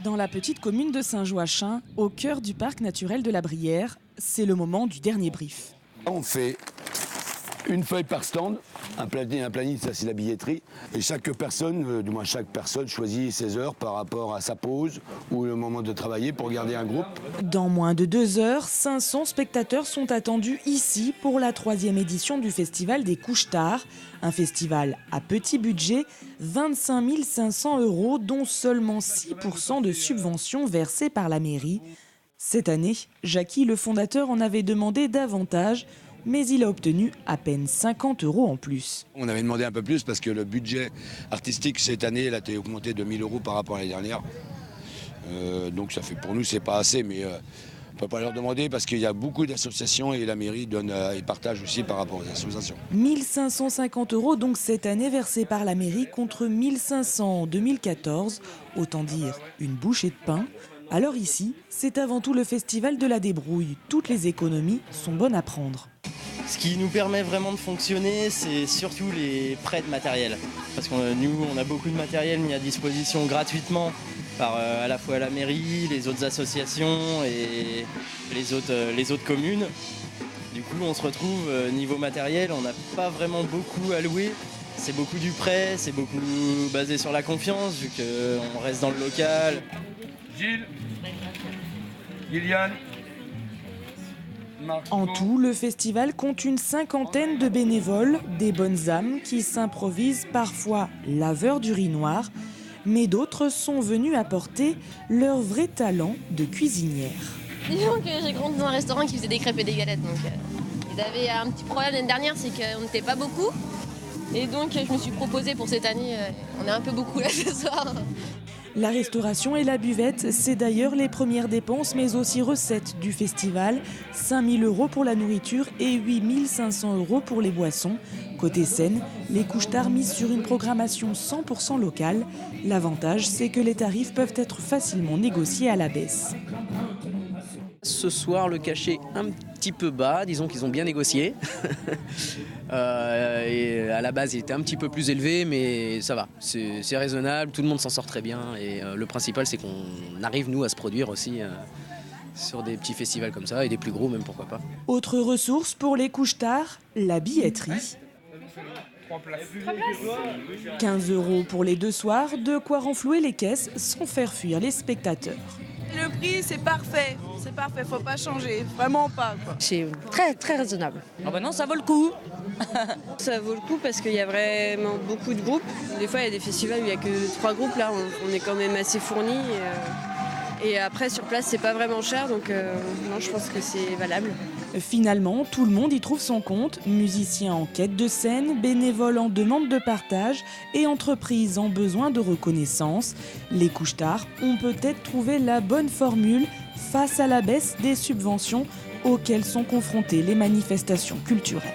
Dans la petite commune de Saint-Joachim, au cœur du parc naturel de la Brière, c'est le moment du dernier brief. On fait une feuille par stand, un planning, ça c'est la billetterie. Et chaque personne choisit ses heures par rapport à sa pause ou le moment de travailler pour garder un groupe. Dans moins de 2 heures, 500 spectateurs sont attendus ici pour la 3e édition du Festival des Couche-Tard. Un festival à petit budget, 25 500 €, dont seulement 6% de subventions versées par la mairie. Cette année, Jackie, le fondateur, en avait demandé davantage, mais il a obtenu à peine 50 € en plus. On avait demandé un peu plus parce que le budget artistique cette année il a été augmenté de 1 000 € par rapport à l'année dernière. Donc ça fait pour nous c'est pas assez, mais on ne peut pas leur demander parce qu'il y a beaucoup d'associations et la mairie donne et partage aussi par rapport aux associations. 1 550 € donc cette année versés par la mairie contre 1 500 en 2014. Autant dire une bouchée de pain. Alors ici, c'est avant tout le festival de la débrouille. Toutes les économies sont bonnes à prendre. Ce qui nous permet vraiment de fonctionner, c'est surtout les prêts de matériel. Parce que nous, on a beaucoup de matériel mis à disposition gratuitement par à la fois la mairie, les autres associations et les autres communes. Du coup, on se retrouve niveau matériel, on n'a pas vraiment beaucoup à louer. C'est beaucoup du prêt, c'est beaucoup basé sur la confiance, vu qu'on reste dans le local. Gilles, Gillian. En tout, le festival compte une 50aine de bénévoles, des bonnes âmes qui s'improvisent parfois laveurs d'urinoir, mais d'autres sont venus apporter leur vrai talent de cuisinière. Disons que j'ai grandi dans un restaurant qui faisait des crêpes et des galettes, donc ils avaient un petit problème l'année dernière, c'est qu'on n'était pas beaucoup. Et donc je me suis proposée pour cette année, on est un peu beaucoup là ce soir. La restauration et la buvette, c'est d'ailleurs les premières dépenses mais aussi recettes du festival. 5 000 € pour la nourriture et 8 500 € pour les boissons. Côté scène, les Couche-Tard misent sur une programmation 100% locale. L'avantage, c'est que les tarifs peuvent être facilement négociés à la baisse. Ce soir, le cachet un petit peu bas, disons qu'ils ont bien négocié. Et à la base, il était un petit peu plus élevé, mais ça va, c'est raisonnable, tout le monde s'en sort très bien. Et le principal, c'est qu'on arrive, nous, à se produire aussi sur des petits festivals comme ça, et des plus gros même, pourquoi pas. Autre ressource pour les Couche-Tard, la billetterie. 15 € pour les 2 soirs, de quoi renflouer les caisses sans faire fuir les spectateurs. Le prix, c'est parfait, faut pas changer, vraiment pas, quoi. C'est très très raisonnable. Ah bah non, ça vaut le coup. Ça vaut le coup parce qu'il y a vraiment beaucoup de groupes. Des fois, il y a des festivals où il n'y a que 3 groupes, là, on est quand même assez fournis. Et après, sur place, c'est pas vraiment cher, donc non, je pense que c'est valable. Finalement, tout le monde y trouve son compte. Musiciens en quête de scène, bénévoles en demande de partage et entreprises en besoin de reconnaissance. Les Couche-Tard ont peut-être trouvé la bonne formule face à la baisse des subventions auxquelles sont confrontées les manifestations culturelles.